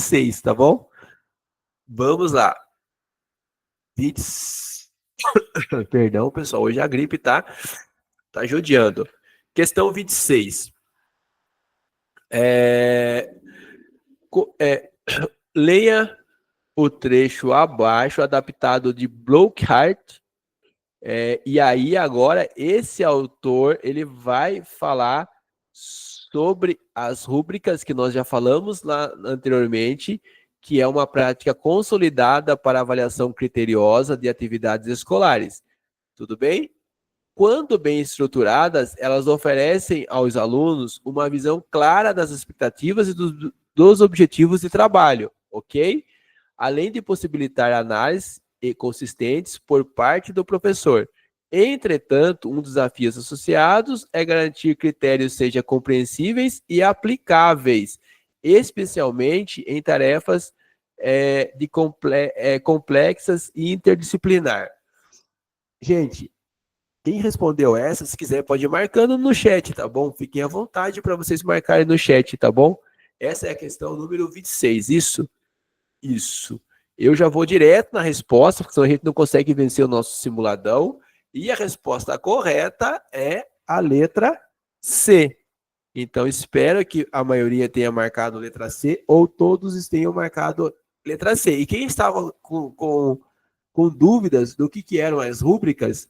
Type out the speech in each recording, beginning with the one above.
26, tá bom? Vamos lá. 20... Perdão, pessoal, hoje a gripe tá judiando. Questão 26. Leia o trecho abaixo, adaptado de Brookhart. E aí, agora, esse autor, ele vai falar sobre as rúbricas que nós já falamos lá anteriormente, que é uma prática consolidada para avaliação criteriosa de atividades escolares. Tudo bem? Quando bem estruturadas, elas oferecem aos alunos uma visão clara das expectativas e dos objetivos de trabalho, ok? Além de possibilitar análises consistentes por parte do professor. Entretanto, um dos desafios associados é garantir que critérios sejam compreensíveis e aplicáveis, especialmente em tarefas complexas e interdisciplinar. Gente, quem respondeu essa, se quiser, pode ir marcando no chat, tá bom? Fiquem à vontade para vocês marcarem no chat, tá bom? Essa é a questão número 26, isso? Isso. Eu já vou direto na resposta, porque senão a gente não consegue vencer o nosso simuladão. E a resposta correta é a letra C. Então, espero que a maioria tenha marcado letra C, ou todos tenham marcado letra C. E quem estava com dúvidas do que eram as rúbricas,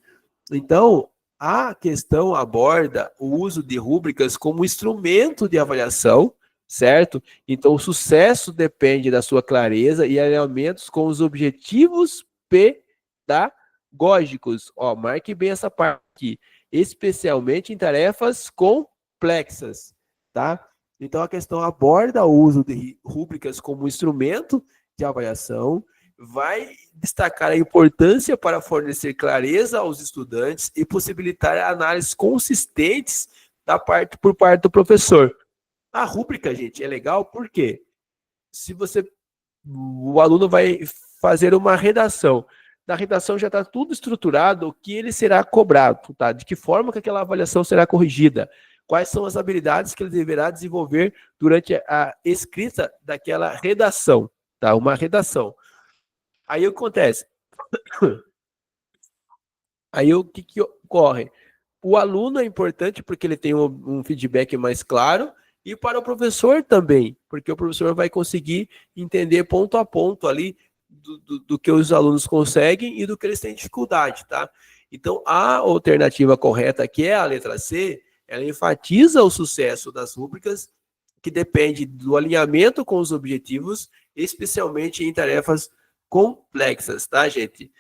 então, a questão aborda o uso de rúbricas como instrumento de avaliação, certo? Então, o sucesso depende da sua clareza e alinhamentos com os objetivos pedagógicos. Ó, marque bem essa parte aqui. Especialmente em tarefas complexas, tá? Então, a questão aborda o uso de rúbricas como instrumento de avaliação, vai destacar a importância para fornecer clareza aos estudantes e possibilitar análises consistentes por parte do professor. A rúbrica, gente, é legal porque o aluno vai fazer uma redação. Na redação já está tudo estruturado, o que ele será cobrado, tá? De que forma que aquela avaliação será corrigida, quais são as habilidades que ele deverá desenvolver durante a escrita daquela redação, tá? Uma redação. Aí o que acontece? Aí o que ocorre? O aluno é importante porque ele tem um feedback mais claro, e para o professor também, porque o professor vai conseguir entender ponto a ponto ali do que os alunos conseguem e do que eles têm dificuldade, tá? Então, a alternativa correta, que é a letra C, ela enfatiza o sucesso das rúbricas, que depende do alinhamento com os objetivos, especialmente em tarefas complexas, tá, gente?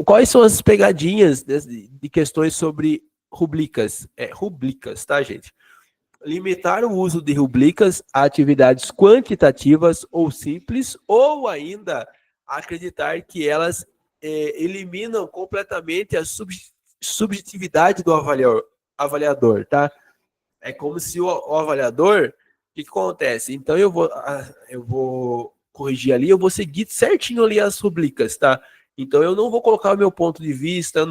Quais são as pegadinhas de questões sobre rubricas? Rubricas, tá, gente? Limitar o uso de rubricas a atividades quantitativas ou simples, ou ainda acreditar que elas eliminam completamente a subjetividade do avaliador, tá? É como se o avaliador, o que acontece? Então eu vou corrigir ali, eu vou seguir certinho ali as rubricas, tá? Então eu não vou colocar o meu ponto de vista,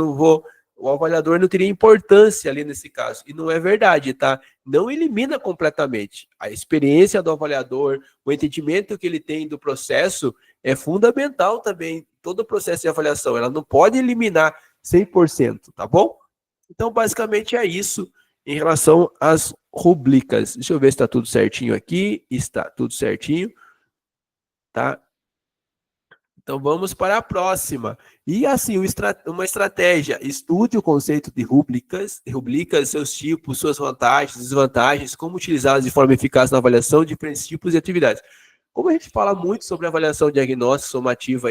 o avaliador não teria importância ali nesse caso. E não é verdade, tá? Não elimina completamente. A experiência do avaliador, o entendimento que ele tem do processo é fundamental também, todo o processo de avaliação. Ela não pode eliminar 100%, tá bom? Então, basicamente é isso em relação às rubricas. Deixa eu ver se está tudo certinho aqui. Está tudo certinho, tá? Então, vamos para a próxima. E, assim, uma estratégia. Estude o conceito de rubricas, seus tipos, suas vantagens, desvantagens, como utilizá-las de forma eficaz na avaliação de diferentes tipos de atividades. Como a gente fala muito sobre avaliação diagnóstica, somativa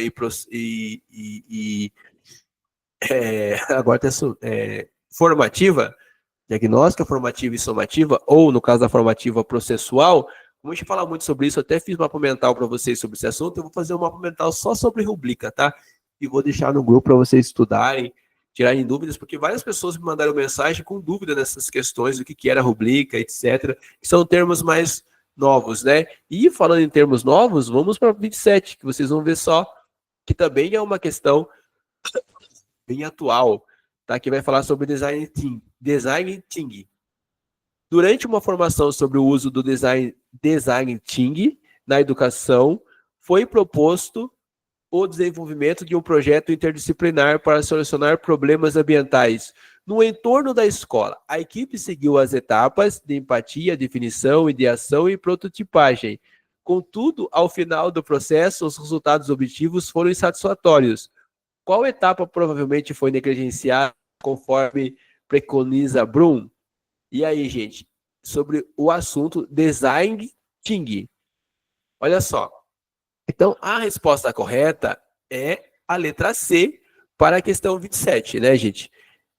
agora tem formativa, diagnóstica, formativa e somativa, ou, no caso da formativa, processual. Como a gente fala muito sobre isso, eu até fiz um mapa mental para vocês sobre esse assunto, eu vou fazer um mapa mental só sobre rubrica, tá? E vou deixar no grupo para vocês estudarem, tirarem dúvidas, porque várias pessoas me mandaram mensagem com dúvida nessas questões, do que era rubrica, etc., que são termos mais novos, né? E falando em termos novos, vamos para 27, que vocês vão ver só, que também é uma questão bem atual, tá? Que vai falar sobre design thinking. Durante uma formação sobre o uso do design thinking, na educação, foi proposto o desenvolvimento de um projeto interdisciplinar para solucionar problemas ambientais no entorno da escola. A equipe seguiu as etapas de empatia, definição, ideação e prototipagem. Contudo, ao final do processo, os resultados objetivos foram insatisfatórios. Qual etapa provavelmente foi negligenciada, conforme preconiza Bloom? E aí, gente, sobre o assunto design thinking. Olha só. Então, a resposta correta é a letra C para a questão 27, né, gente?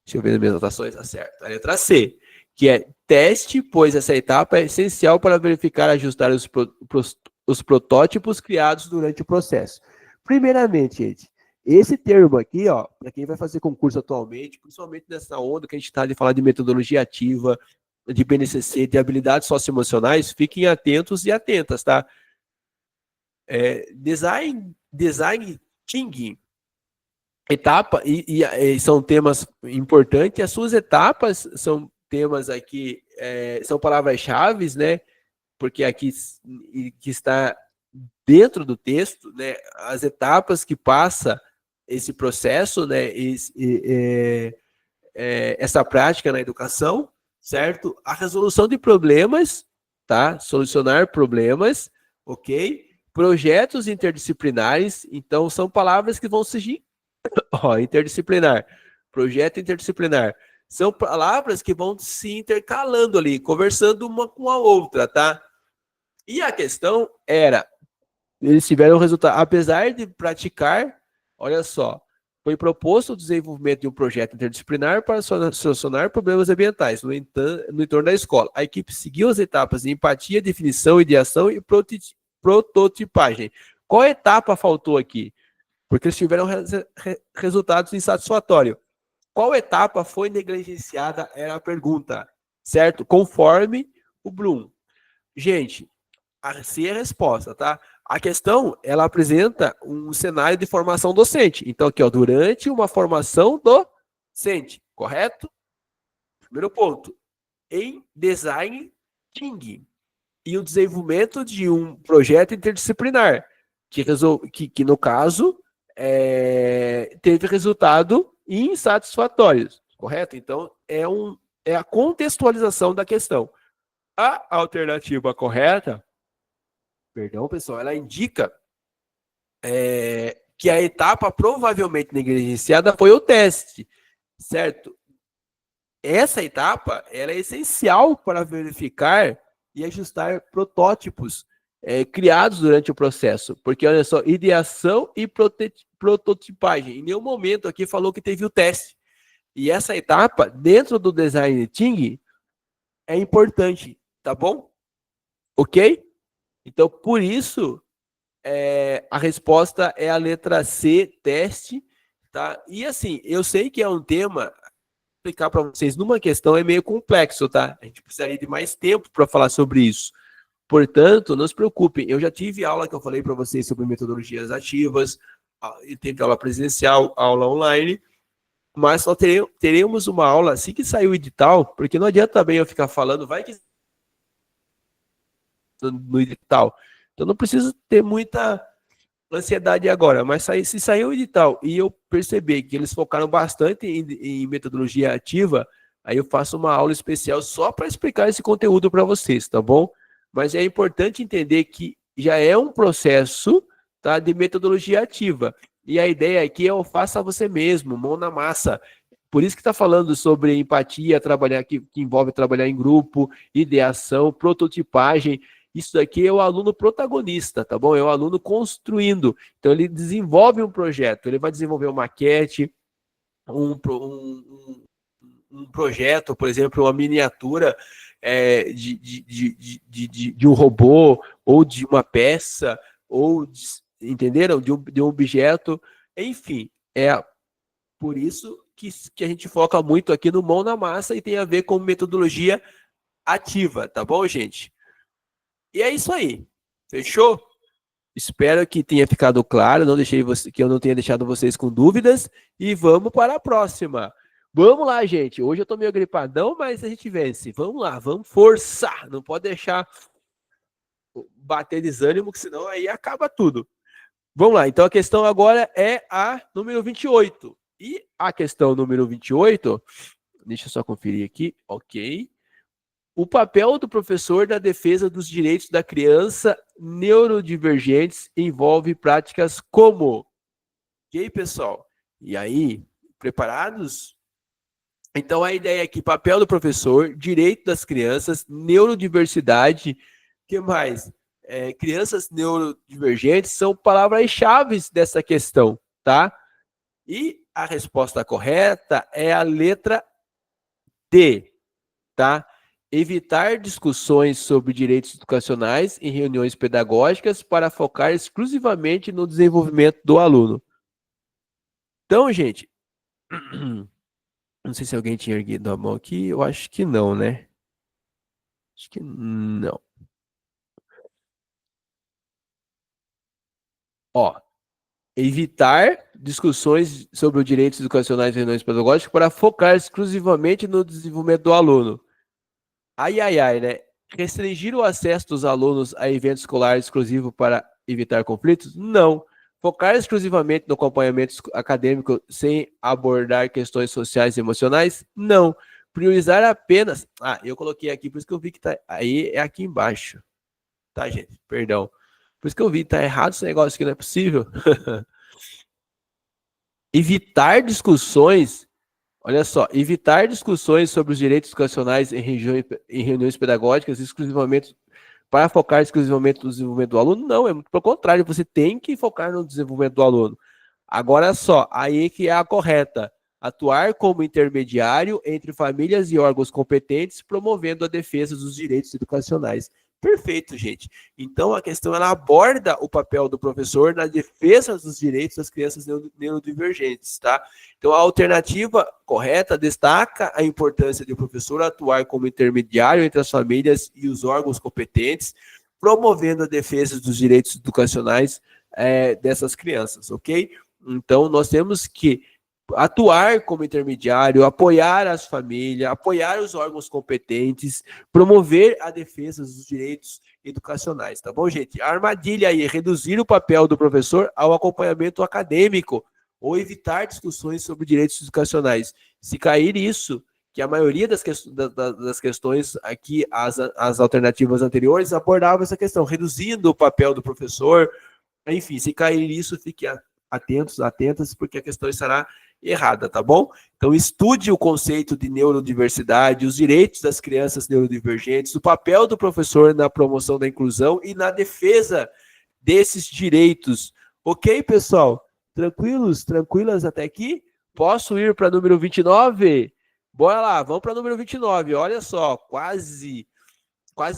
Deixa eu ver nas minhas anotações, tá certo. A letra C, que é teste, pois essa etapa é essencial para verificar e ajustar os protótipos criados durante o processo. Primeiramente, gente, esse termo aqui, ó, para quem vai fazer concurso atualmente, principalmente nessa onda que a gente está de falar de metodologia ativa, de BNCC, de habilidades socioemocionais, fiquem atentos e atentas, tá? Design thinking, etapa, e são temas importantes, as suas etapas são temas aqui, são palavras-chave, né? Porque aqui que está dentro do texto, né? As etapas que passa esse processo, né? Essa prática na educação, certo? A resolução de problemas, tá? Solucionar problemas, ok? Projetos interdisciplinares, então são palavras que vão surgir. Interdisciplinar, projeto interdisciplinar, são palavras que vão se intercalando ali, conversando uma com a outra, tá? E a questão era, eles tiveram resultado, apesar de praticar, olha só, foi proposto o desenvolvimento de um projeto interdisciplinar para solucionar problemas ambientais no entorno da escola. A equipe seguiu as etapas de empatia, definição, ideação e prototipagem. Qual etapa faltou aqui? Porque eles tiveram resultados insatisfatórios. Qual etapa foi negligenciada? Era a pergunta, certo? Conforme o Bloom. Gente, assim é a resposta, tá? A questão, ela apresenta um cenário de formação docente. Então, aqui, ó, durante uma formação docente, correto? Primeiro ponto. Em design thinking. E o desenvolvimento de um projeto interdisciplinar, que no caso, teve resultado insatisfatórios, correto? Então, é a contextualização da questão. A alternativa correta, perdão, pessoal, ela indica que a etapa provavelmente negligenciada foi o teste, certo? Essa etapa, ela é essencial para verificar e ajustar protótipos criados durante o processo, porque olha só, ideação e prototipagem, em nenhum momento aqui falou que teve o teste, e essa etapa, dentro do design thinking, é importante, tá bom? Ok? Então, por isso, a resposta é a letra C, teste, tá? E assim, eu sei que é um tema, explicar para vocês numa questão é meio complexo, tá? A gente precisaria de mais tempo para falar sobre isso. Portanto, não se preocupem, eu já tive aula que eu falei para vocês sobre metodologias ativas, e teve aula presencial, aula online, mas só teremos uma aula assim que sair o edital, porque não adianta também eu ficar falando, vai que no edital. Então não precisa ter muita ansiedade agora, mas se sair o edital e eu perceber que eles focaram bastante em metodologia ativa, aí eu faço uma aula especial só para explicar esse conteúdo para vocês, tá bom? Mas é importante entender que já é um processo, tá, de metodologia ativa. E a ideia aqui é o faça você mesmo, mão na massa. Por isso que está falando sobre empatia, trabalhar que envolve trabalhar em grupo, ideação, prototipagem. Isso daqui é o aluno protagonista, tá bom? É o aluno construindo. Então, ele desenvolve um projeto, ele vai desenvolver uma maquete, um projeto, por exemplo, uma miniatura de um robô, ou de uma peça, ou, entenderam? De um objeto. Enfim, é por isso que a gente foca muito aqui no mão na massa e tem a ver com metodologia ativa, tá bom, gente? E é isso aí. Fechou? Espero que tenha ficado claro, que eu não tenha deixado vocês com dúvidas. E vamos para a próxima. Vamos lá, gente. Hoje eu tô meio gripadão, mas a gente vence. Vamos lá, vamos forçar. Não pode deixar bater desânimo, que senão aí acaba tudo. Vamos lá, então a questão agora é a número 28. E a questão número 28, deixa eu só conferir aqui, ok. O papel do professor na defesa dos direitos da criança neurodivergentes envolve práticas como? Ok, pessoal? E aí, preparados? Então a ideia aqui, papel do professor, direito das crianças, neurodiversidade, o que mais? Crianças neurodivergentes são palavras-chave dessa questão, tá? E a resposta correta é a letra D, tá? Evitar discussões sobre direitos educacionais em reuniões pedagógicas para focar exclusivamente no desenvolvimento do aluno. Então, gente, não sei se alguém tinha erguido a mão aqui, eu acho que não, né? Acho que não. Ó, evitar discussões sobre os direitos educacionais e reuniões pedagógicas para focar exclusivamente no desenvolvimento do aluno. Ai, ai, ai, né? Restringir o acesso dos alunos a eventos escolares exclusivos para evitar conflitos? Não. Focar exclusivamente no acompanhamento acadêmico sem abordar questões sociais e emocionais? Não. Priorizar apenas... Ah, eu coloquei aqui, por isso que eu vi que tá... Aí é aqui embaixo. Tá, gente? Perdão. Por isso que eu vi, tá errado esse negócio aqui, não é possível. Evitar discussões... Olha só, evitar discussões sobre os direitos educacionais em reuniões pedagógicas exclusivamente para focar exclusivamente no desenvolvimento do aluno? Não, é muito pelo contrário, você tem que focar no desenvolvimento do aluno. Agora só, aí que é a correta. Atuar como intermediário entre famílias e órgãos competentes, promovendo a defesa dos direitos educacionais. Perfeito, gente. Então, a questão ela aborda o papel do professor na defesa dos direitos das crianças neurodivergentes, tá? Então, a alternativa correta destaca a importância do professor atuar como intermediário entre as famílias e os órgãos competentes, promovendo a defesa dos direitos educacionais dessas crianças, ok? Então, nós temos que atuar como intermediário, apoiar as famílias, apoiar os órgãos competentes, promover a defesa dos direitos educacionais, tá bom, gente? A armadilha aí é reduzir o papel do professor ao acompanhamento acadêmico ou evitar discussões sobre direitos educacionais. Se cair isso, que a maioria das questões aqui, as alternativas anteriores, abordavam essa questão, reduzindo o papel do professor, enfim, se cair isso, fique atentos, atentas, porque a questão estará errada, tá bom? Então, estude o conceito de neurodiversidade, os direitos das crianças neurodivergentes, o papel do professor na promoção da inclusão e na defesa desses direitos. Ok, pessoal? Tranquilos? Tranquilas até aqui? Posso ir para número 29? Bora lá, vamos para número 29. Olha só, quase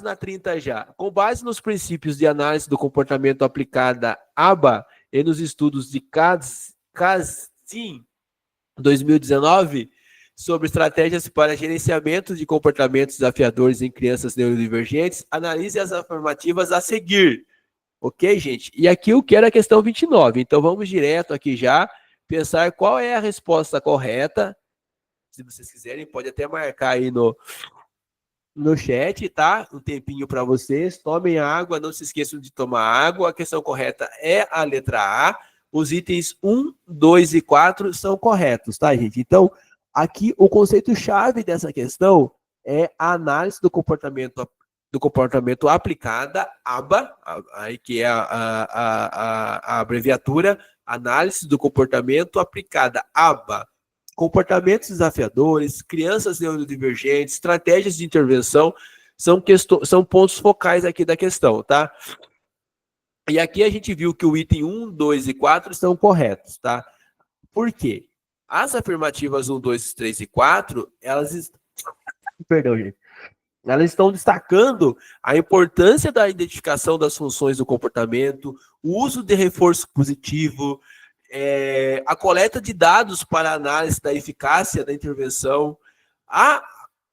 na 30 já. Com base nos princípios de análise do comportamento aplicada ABA e nos estudos de Kazin 2019 sobre estratégias para gerenciamento de comportamentos desafiadores em crianças neurodivergentes, analise as afirmativas a seguir. Ok, gente? E aqui eu quero a questão 29. Então vamos direto aqui já pensar qual é a resposta correta. Se vocês quiserem, pode até marcar aí no chat, tá? Um tempinho para vocês. Tomem água, não se esqueçam de tomar água. A questão correta é a letra A. Os itens 1, 2 e 4 são corretos, tá, gente? Então, aqui o conceito-chave dessa questão é a análise do comportamento aplicada, ABA, aí que é a abreviatura, análise do comportamento aplicada, ABA. Comportamentos desafiadores, crianças neurodivergentes, estratégias de intervenção, são pontos focais aqui da questão, tá? E aqui a gente viu que o item 1, 2 e 4 estão corretos, tá? Por quê? As afirmativas 1, 2, 3 e 4, Perdão, gente. Elas estão destacando a importância da identificação das funções do comportamento, o uso de reforço positivo, a coleta de dados para análise da eficácia da intervenção. A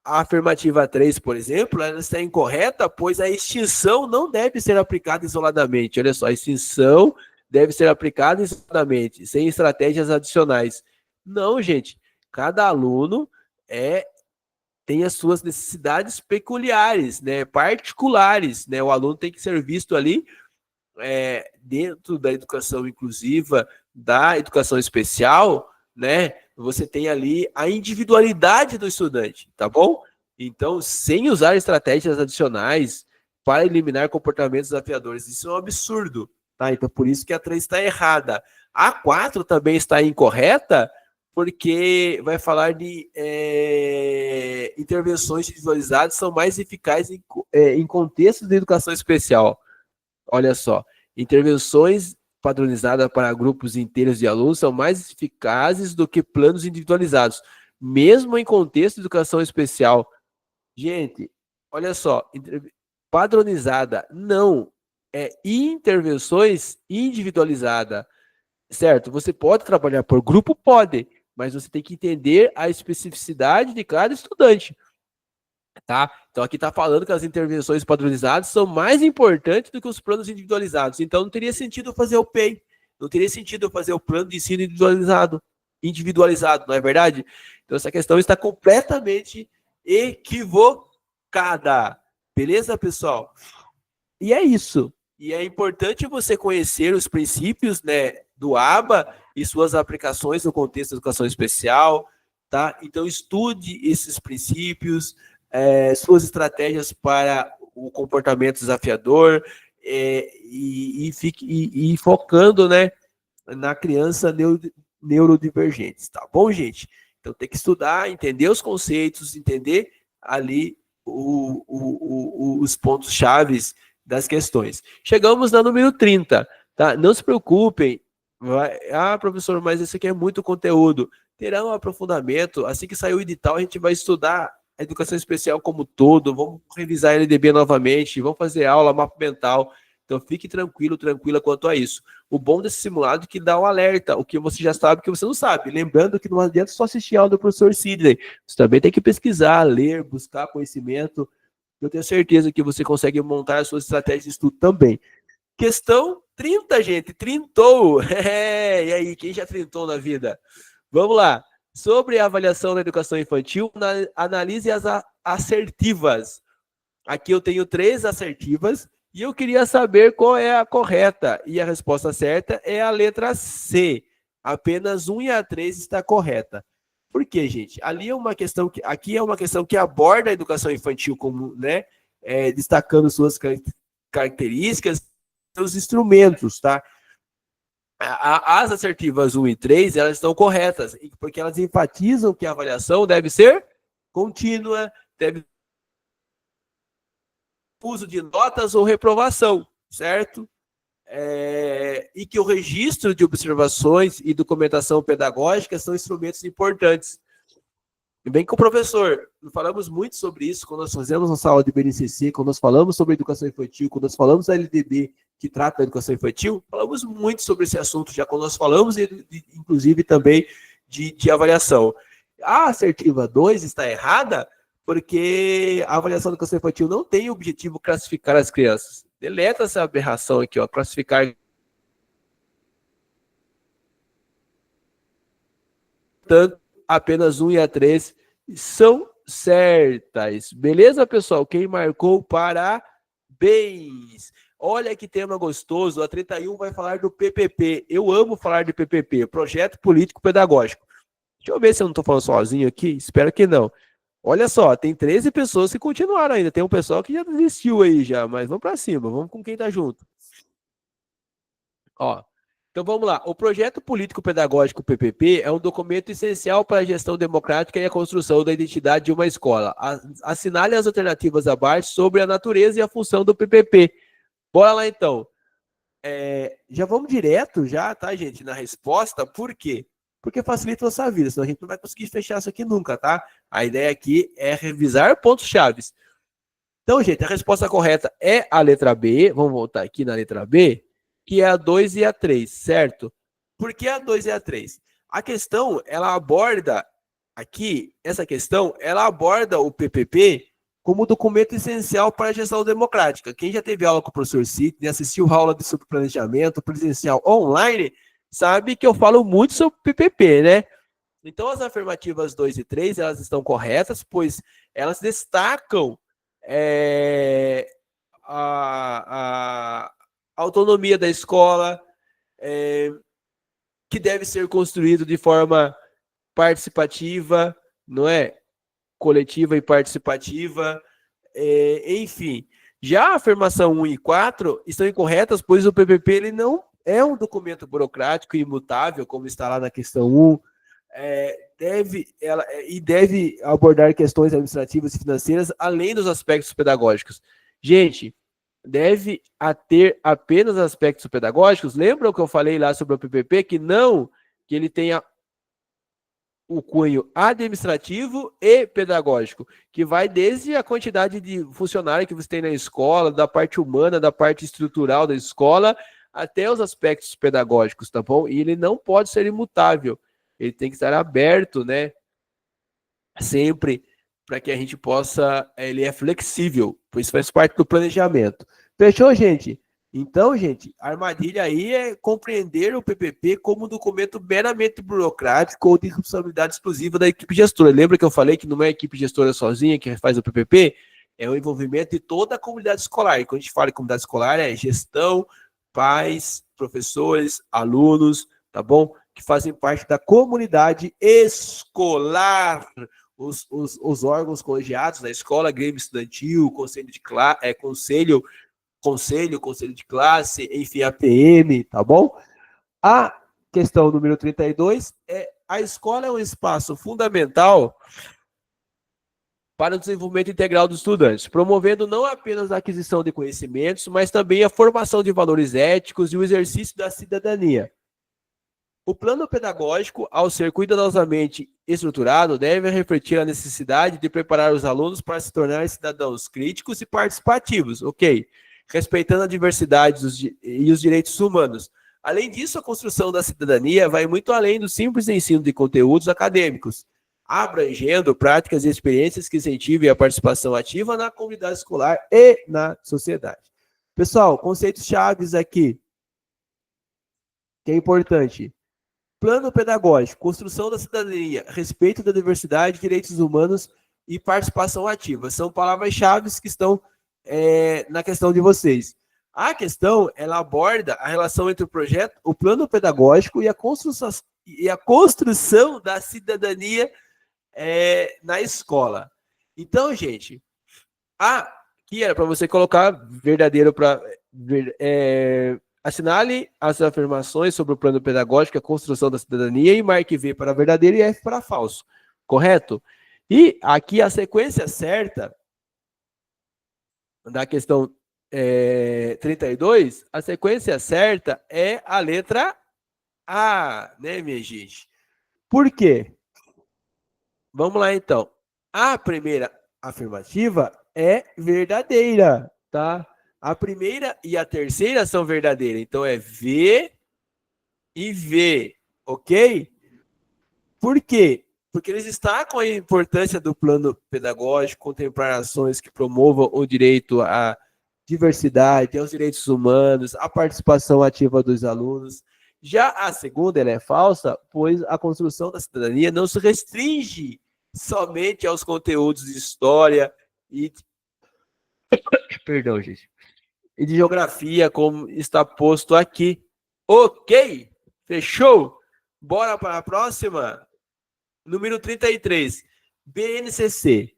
afirmativa 3, por exemplo, ela está incorreta, pois a extinção não deve ser aplicada isoladamente. Olha só, a extinção deve ser aplicada isoladamente, sem estratégias adicionais. Não, gente. Cada aluno tem as suas necessidades peculiares, né, particulares, né, o aluno tem que ser visto ali dentro da educação inclusiva, da educação especial, né, você tem ali a individualidade do estudante, tá bom? Então, sem usar estratégias adicionais para eliminar comportamentos desafiadores, isso é um absurdo, tá? Então, por isso que a 3 está errada. A 4 também está incorreta, porque vai falar de intervenções individualizadas são mais eficazes em contextos de educação especial. Olha só, intervenções padronizadas para grupos inteiros de alunos são mais eficazes do que planos individualizados, mesmo em contexto de educação especial. Gente, olha só, padronizada não, é intervenções individualizadas, certo? Você pode trabalhar por grupo? Pode, mas você tem que entender a especificidade de cada estudante. Tá? Então aqui está falando que as intervenções padronizadas são mais importantes do que os planos individualizados. Então não teria sentido fazer o PEI, não teria sentido fazer o plano de ensino individualizado, não é verdade? Então essa questão está completamente equivocada. Beleza, pessoal? E é isso. E é importante você conhecer os princípios, né, do ABA e suas aplicações no contexto da educação especial, tá? Então estude esses princípios, suas estratégias para o comportamento desafiador e focando, né, na criança neurodivergente, tá bom, gente? Então tem que estudar, entender os conceitos, entender ali os pontos chaves das questões. Chegamos no número 30, tá? Não se preocupem, professor, mas esse aqui é muito conteúdo. Terá um aprofundamento, assim que sair o edital, a gente vai estudar a educação especial como todo, vamos revisar a LDB novamente, vamos fazer aula, mapa mental. Então fique tranquilo, tranquila quanto a isso. O bom desse simulado é que dá um alerta, o que você já sabe, o que você não sabe. Lembrando que não adianta só assistir a aula do professor Sidney, você também tem que pesquisar, ler, buscar conhecimento. Eu tenho certeza que você consegue montar as suas estratégias de estudo também. Questão 30, gente, trintou. E aí, quem já trintou na vida? Vamos lá. Sobre a avaliação da educação infantil, analise as assertivas. Aqui eu tenho 3 assertivas e eu queria saber qual é a correta. E a resposta certa é a letra C. Apenas 1 e a 3 está correta. Por quê, gente? Aqui é uma questão que aborda a educação infantil como, né, destacando suas características, seus instrumentos, tá? As assertivas 1 e 3, elas estão corretas, porque elas enfatizam que a avaliação deve ser contínua, deve uso de notas ou reprovação, certo? E que o registro de observações e documentação pedagógica são instrumentos importantes. E bem que o professor, falamos muito sobre isso quando nós fazemos nossa aula de BNCC, quando nós falamos sobre educação infantil, quando nós falamos da LDB, que trata da educação infantil, falamos muito sobre esse assunto, já quando nós falamos, inclusive, também de avaliação. A assertiva 2 está errada, porque a avaliação da educação infantil não tem o objetivo classificar as crianças. Deleta essa aberração aqui, ó, classificar. Portanto, apenas 1 e a 3 são certas. Beleza, pessoal? Quem marcou, parabéns. Olha que tema gostoso. A 31 vai falar do PPP. Eu amo falar de PPP, Projeto Político Pedagógico. Deixa eu ver se eu não estou falando sozinho aqui. Espero que não. Olha só, tem 13 pessoas que continuaram ainda. Tem um pessoal que já desistiu aí já, mas vamos para cima. Vamos com quem está junto. Ó. Então vamos lá. O Projeto Político Pedagógico PPP é um documento essencial para a gestão democrática e a construção da identidade de uma escola. Assinale as alternativas abaixo sobre a natureza e a função do PPP. Bora lá então. Já vamos direto já, tá, gente, na resposta. Por quê? Porque facilita a nossa vida, senão a gente não vai conseguir fechar isso aqui nunca, tá? A ideia aqui é revisar pontos chaves. Então, gente, a resposta correta é a letra B. Vamos voltar aqui na letra B, que é a 2 e a 3, certo? Por que a 2 e a 3? A questão, ela aborda aqui, essa questão, ela aborda o PPP como documento essencial para a gestão democrática. Quem já teve aula com o professor Sidney, assistiu a aula de planejamento presencial online, sabe que eu falo muito sobre PPP, né? Então, as afirmativas 2 e 3, elas estão corretas, pois elas destacam a autonomia da escola, que deve ser construído de forma participativa, não é? Coletiva e participativa, enfim. Já a afirmação 1 e 4 estão incorretas, pois o PPP ele não é um documento burocrático e imutável, como está lá na questão 1, deve abordar questões administrativas e financeiras, além dos aspectos pedagógicos. Gente, deve ter apenas aspectos pedagógicos? Lembra o que eu falei lá sobre o PPP? Que ele tenha o cunho administrativo e pedagógico, que vai desde a quantidade de funcionário que você tem na escola, da parte humana, da parte estrutural da escola, até os aspectos pedagógicos, tá bom? E ele não pode ser imutável, ele tem que estar aberto, né? Sempre, para que a gente possa, ele é flexível, pois faz parte do planejamento. Fechou, gente? Então, gente, a armadilha aí é compreender o PPP como um documento meramente burocrático ou de responsabilidade exclusiva da equipe gestora. Lembra que eu falei que não é a equipe gestora sozinha que faz o PPP? É o envolvimento de toda a comunidade escolar. E quando a gente fala em comunidade escolar, é gestão, pais, professores, alunos, tá bom? Que fazem parte da comunidade escolar. Os órgãos colegiados da escola, Grêmio Estudantil, conselho de classe, conselho de classe, enfim, a PM, tá bom? A questão número 32 a escola é um espaço fundamental para o desenvolvimento integral dos estudantes, promovendo não apenas a aquisição de conhecimentos, mas também a formação de valores éticos e o exercício da cidadania. O plano pedagógico, ao ser cuidadosamente estruturado, deve refletir a necessidade de preparar os alunos para se tornarem cidadãos críticos e participativos, ok? Respeitando a diversidade e os direitos humanos. Além disso, a construção da cidadania vai muito além do simples ensino de conteúdos acadêmicos, abrangendo práticas e experiências que incentivem a participação ativa na comunidade escolar e na sociedade. Pessoal, conceitos chaves aqui, que é importante. Plano pedagógico, construção da cidadania, respeito da diversidade, direitos humanos e participação ativa. São palavras-chave que estão na questão de vocês. A questão, ela aborda a relação entre o projeto, o plano pedagógico e a construção da cidadania na escola. Então, gente, aqui era para você colocar verdadeiro para... assinale as afirmações sobre o plano pedagógico, a construção da cidadania, e marque V para verdadeiro e F para falso. Correto? E aqui a sequência certa da questão 32, a sequência certa é a letra A, né, minha gente? Por quê? Vamos lá, então. A primeira afirmativa é verdadeira, tá? A primeira e a terceira são verdadeiras. Então, é V e V, ok? Por quê? Porque eles destacam a importância do plano pedagógico, contemplar ações que promovam o direito à diversidade, aos direitos humanos, a participação ativa dos alunos. Já a segunda, ela é falsa, pois a construção da cidadania não se restringe somente aos conteúdos de história e... Perdão, gente. E de geografia, como está posto aqui. Ok? Fechou? Bora para a próxima? Número 33. BNCC.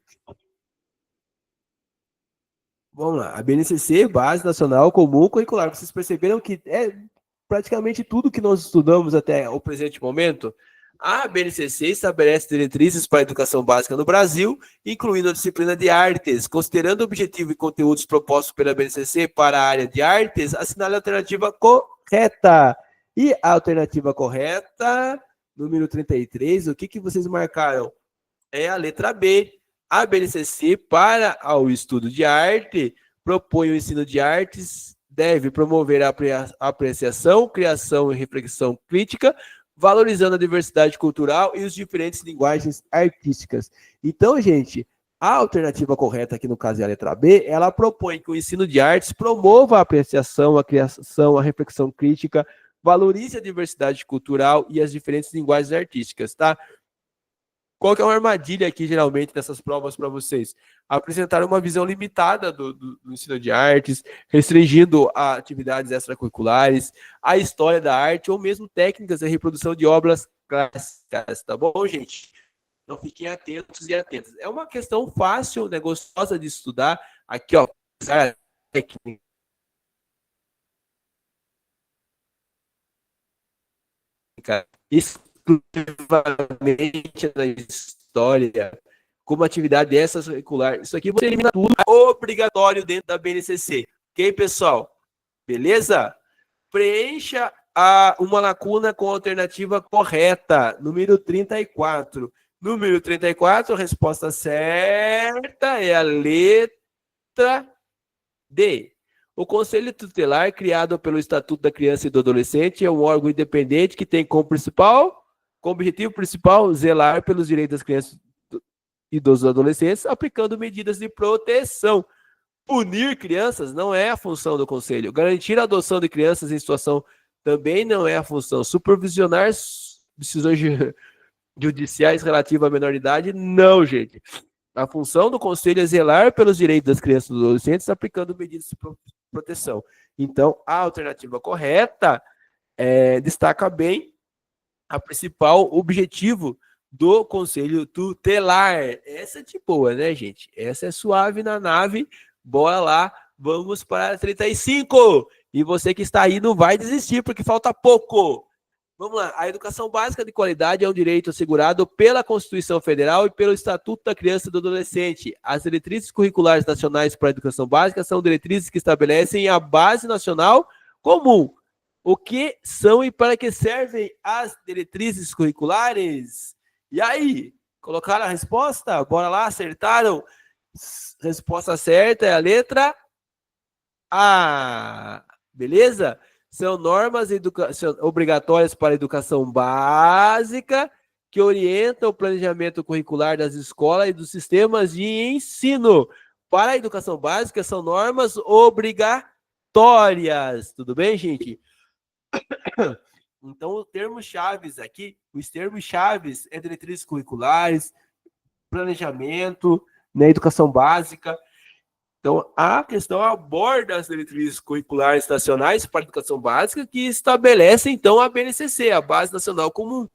Vamos lá. A BNCC, Base Nacional Comum Curricular. Vocês perceberam que é praticamente tudo que nós estudamos até o presente momento? A BNCC estabelece diretrizes para a educação básica no Brasil, incluindo a disciplina de artes. Considerando o objetivo e conteúdos propostos pela BNCC para a área de artes, assinale a alternativa correta. E a alternativa correta, número 33, o que vocês marcaram? É a letra B. A BNCC, para o estudo de arte, propõe o ensino de artes, deve promover a apreciação, criação e reflexão crítica, valorizando a diversidade cultural e as diferentes linguagens artísticas. Então, gente, a alternativa correta aqui no caso é a letra B, ela propõe que o ensino de artes promova a apreciação, a criação, a reflexão crítica, valorize a diversidade cultural e as diferentes linguagens artísticas, tá? Qual que é uma armadilha aqui, geralmente, dessas provas para vocês? Apresentar uma visão limitada do ensino de artes, restringindo a atividades extracurriculares, a história da arte, ou mesmo técnicas de reprodução de obras clássicas, tá bom, gente? Então, fiquem atentos e atentas. É uma questão fácil, né, gostosa de estudar. Aqui, ó, a técnica. Exclusivamente da história, como atividade extracurricular. Isso aqui você elimina tudo, é obrigatório dentro da BNCC. Ok, pessoal? Beleza? Preencha uma lacuna com a alternativa correta, número 34. Número 34, a resposta certa é a letra D. O Conselho Tutelar, criado pelo Estatuto da Criança e do Adolescente, é um órgão independente que tem como objetivo principal, zelar pelos direitos das crianças e dos adolescentes, aplicando medidas de proteção. Punir crianças não é a função do Conselho. Garantir a adoção de crianças em situação também não é a função. Supervisionar decisões judiciais relativas à menor idade, não, gente. A função do Conselho é zelar pelos direitos das crianças e dos adolescentes, aplicando medidas de proteção. Então, a alternativa correta destaca bem a principal objetivo do Conselho Tutelar. Essa é de boa, né, gente? Essa é suave na nave. Bora lá, vamos para 35. E você que está aí não vai desistir, porque falta pouco. Vamos lá. A educação básica de qualidade é um direito assegurado pela Constituição Federal e pelo Estatuto da Criança e do Adolescente. As diretrizes curriculares nacionais para a educação básica são diretrizes que estabelecem a base nacional comum. O que são e para que servem as diretrizes curriculares? E aí? Colocaram a resposta? Bora lá, acertaram? Resposta certa é a letra A. Beleza? São normas obrigatórias para a educação básica que orientam o planejamento curricular das escolas e dos sistemas de ensino. Para a educação básica, são normas obrigatórias. Tudo bem, gente? Então, os termos-chaves aqui, os termos-chaves é diretrizes curriculares, planejamento, né, educação básica. Então, a questão aborda as diretrizes curriculares nacionais para a educação básica que estabelecem, então, a BNCC, a Base Nacional Comum,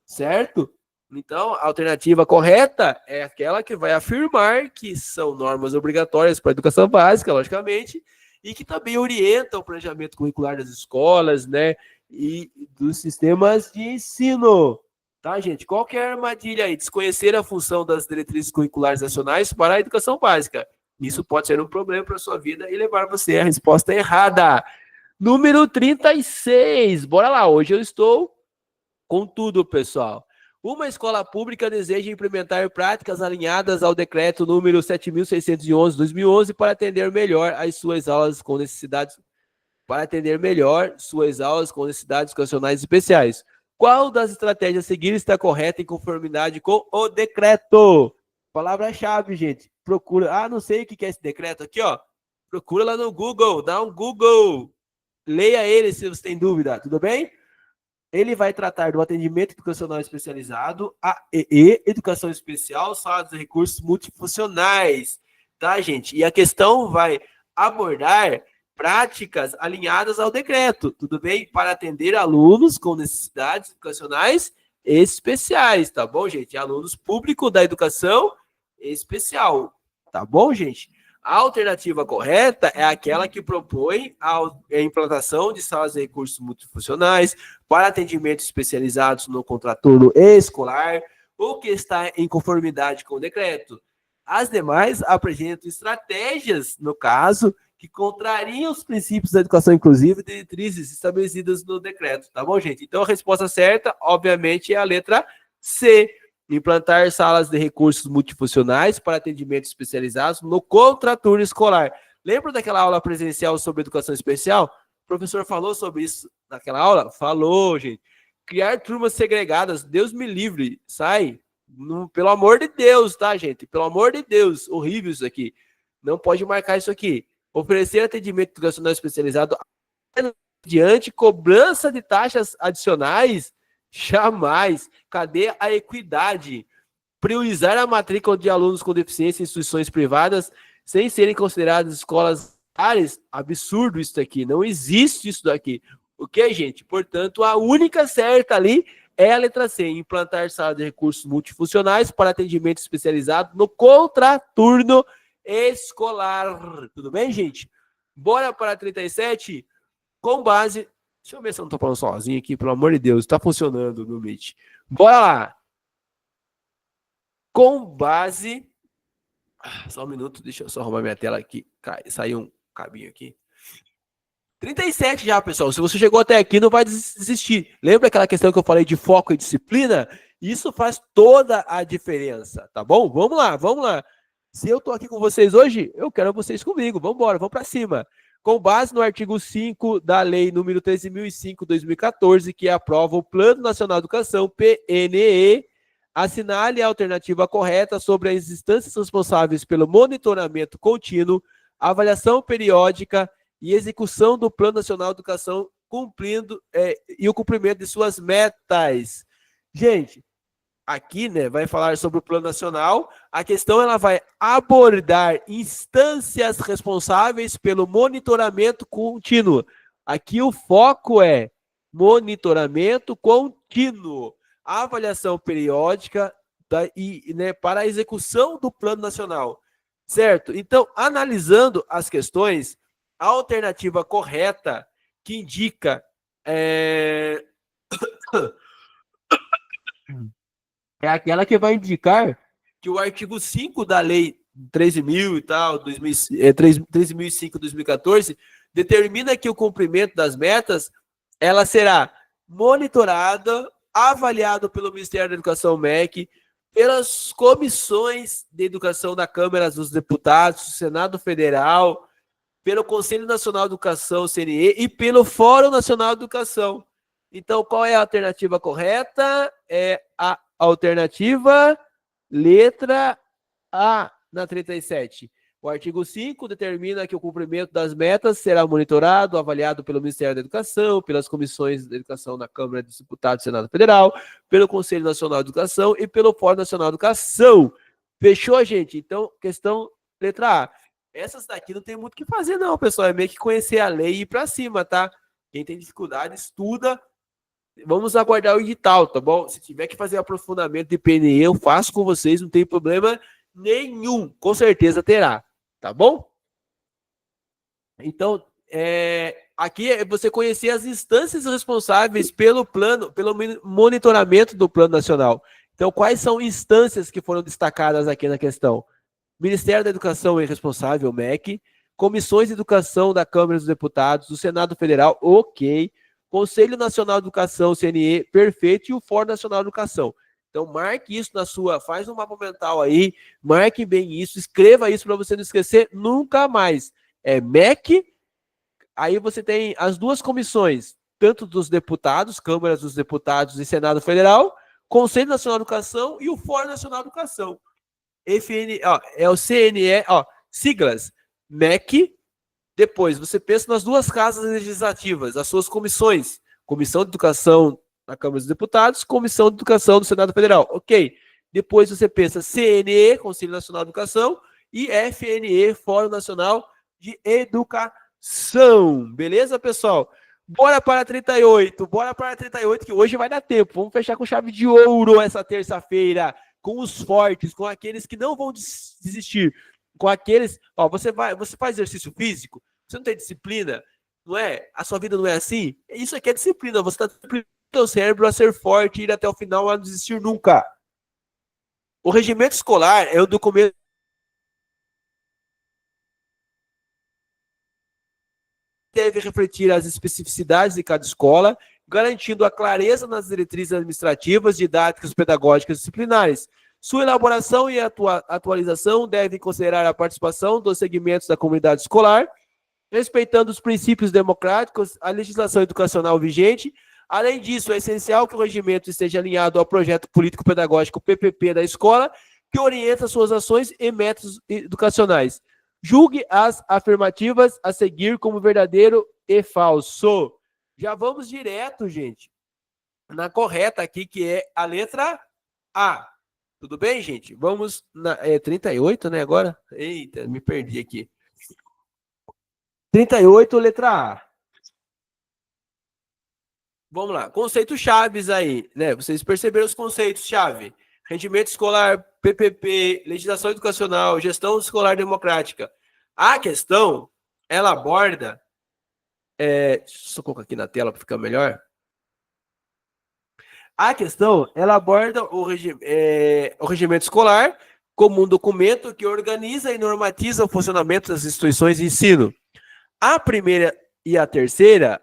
certo? Então, a alternativa correta é aquela que vai afirmar que são normas obrigatórias para a educação básica, logicamente, e que também orientam o planejamento curricular das escolas, né, e dos sistemas de ensino. Tá, gente? Qual que é a armadilha aí? Desconhecer a função das diretrizes curriculares nacionais para a educação básica. Isso pode ser um problema para a sua vida e levar você à resposta errada. Número 36. Bora lá, hoje eu estou com tudo, pessoal. Uma escola pública deseja implementar práticas alinhadas ao decreto número 7.611/2011 para atender melhor suas aulas com necessidades educacionais especiais. Qual das estratégias a seguir está correta em conformidade com o decreto? Palavra-chave, gente. Procura. Não sei o que é esse decreto aqui, ó. Procura lá no Google, dá um Google. Leia ele se você tem dúvida, tudo bem? Ele vai tratar do atendimento educacional especializado, AEE, educação especial, salas de recursos multifuncionais, tá, gente? E a questão vai abordar práticas alinhadas ao decreto, tudo bem? Para atender alunos com necessidades educacionais especiais, tá bom, gente? Alunos públicos da educação especial, tá bom, gente? A alternativa correta é aquela que propõe a implantação de salas de recursos multifuncionais para atendimentos especializados no contraturno escolar, ou que está em conformidade com o decreto. As demais apresentam estratégias, no caso, que contrariam os princípios da educação inclusiva e diretrizes estabelecidas no decreto, tá bom, gente? Então, a resposta certa, obviamente, é a letra C. Implantar salas de recursos multifuncionais para atendimentos especializados no contraturno escolar. Lembra daquela aula presencial sobre educação especial? O professor falou sobre isso naquela aula? Falou, gente. Criar turmas segregadas, Deus me livre, sai. Pelo amor de Deus, tá, gente? Pelo amor de Deus, horrível isso aqui. Não pode marcar isso aqui. Oferecer atendimento educacional especializado mediante cobrança de taxas adicionais. Jamais. Cadê a equidade? priorizar a matrícula de alunos com deficiência em instituições privadas sem serem consideradas escolas áreas. Absurdo isso daqui, não existe isso daqui. O que, gente? Portanto, a única certa ali é a letra C, implantar sala de recursos multifuncionais para atendimento especializado no contraturno escolar. Tudo bem, gente? Bora para 37, com base... Deixa eu ver se eu não tô falando sozinho aqui, pelo amor de Deus. Tá funcionando no Meet. Bora lá. Com base... Só um minuto, deixa eu só arrumar minha tela aqui. Saiu um cabinho aqui. 37 já, pessoal. Se você chegou até aqui, não vai desistir. Lembra aquela questão que eu falei de foco e disciplina? Isso faz toda a diferença, tá bom? Vamos lá, vamos lá. Se eu tô aqui com vocês hoje, eu quero vocês comigo. Vamos embora, vamos para cima. Com base no artigo 5 da Lei número 13.005/2014, que aprova o Plano Nacional de Educação, PNE, assinale a alternativa correta sobre as instâncias responsáveis pelo monitoramento contínuo, avaliação periódica e execução do Plano Nacional de Educação, cumprindo e o cumprimento de suas metas. Gente, aqui, né, vai falar sobre o Plano Nacional. A questão, ela vai abordar instâncias responsáveis pelo monitoramento contínuo. Aqui o foco é monitoramento contínuo, avaliação periódica né, para a execução do Plano Nacional, certo? Então, analisando as questões, a alternativa correta que indica é aquela que vai indicar que o artigo 5 da Lei 13.000 e tal, 13.005/2014, determina que o cumprimento das metas, ela será monitorada, avaliado pelo Ministério da Educação, MEC, pelas comissões de educação da Câmara dos Deputados, do Senado Federal, pelo Conselho Nacional de Educação, CNE, e pelo Fórum Nacional de Educação. Então, qual é a alternativa correta? É a alternativa letra A, na 37. O artigo 5 determina que o cumprimento das metas será monitorado, avaliado pelo Ministério da Educação, pelas comissões de educação da Câmara dos Deputados do Senado Federal, pelo Conselho Nacional de Educação e pelo Fórum Nacional de Educação. Fechou, gente? Então, questão letra A. Essas daqui não tem muito o que fazer, não, pessoal. É meio que conhecer a lei e ir para cima, tá? Quem tem dificuldade, estuda. Vamos aguardar o edital, tá bom? Se tiver que fazer aprofundamento de PNE, eu faço com vocês, não tem problema nenhum. Com certeza terá, tá bom? Então, aqui é você conhecer as instâncias responsáveis pelo plano, pelo monitoramento do Plano Nacional. Então, quais são instâncias que foram destacadas aqui na questão? Ministério da Educação é responsável, MEC. Comissões de Educação da Câmara dos Deputados, do Senado Federal, ok. Conselho Nacional de Educação, CNE, perfeito. E o Fórum Nacional de Educação. Então, marque isso na sua, faz um mapa mental aí, marque bem isso, escreva isso para você não esquecer nunca mais. É MEC, aí você tem as duas comissões, tanto dos deputados, Câmaras dos Deputados e Senado Federal, Conselho Nacional de Educação e o Fórum Nacional de Educação. FN, ó, é o CNE, ó, siglas, MEC. Depois, você pensa nas duas casas legislativas, as suas comissões, Comissão de Educação na Câmara dos Deputados, Comissão de Educação do Senado Federal, ok. Depois você pensa CNE, Conselho Nacional de Educação, e FNE, Fórum Nacional de Educação. Beleza, pessoal? Bora para 38, que hoje vai dar tempo. Vamos fechar com chave de ouro essa terça-feira, com os fortes, com aqueles que não vão desistir, com aqueles, ó, você faz exercício físico, você não tem disciplina, não é? A sua vida não é assim? Isso aqui é disciplina, você está disciplinando o seu cérebro a ser forte, ir até o final, a não desistir nunca. O regimento escolar é o documento que deve refletir as especificidades de cada escola, garantindo a clareza nas diretrizes administrativas, didáticas, pedagógicas e disciplinares. Sua elaboração e atualização devem considerar a participação dos segmentos da comunidade escolar, respeitando os princípios democráticos, a legislação educacional vigente. Além disso, é essencial que o regimento esteja alinhado ao projeto político-pedagógico PPP da escola, que orienta suas ações e métodos educacionais. Julgue as afirmativas a seguir como verdadeiro e falso. Já vamos direto, gente, na correta aqui, que é a letra A. Tudo bem, gente? Vamos na 38, né, agora? Eita, me perdi aqui. 38, letra A. Vamos lá. Conceitos chaves aí, né? Vocês perceberam os conceitos-chave? Rendimento escolar, PPP, legislação educacional, gestão escolar democrática. A questão, ela aborda... deixa eu colocar aqui na tela para ficar melhor. A questão, ela aborda o regimento escolar como um documento que organiza e normatiza o funcionamento das instituições de ensino. A primeira e a terceira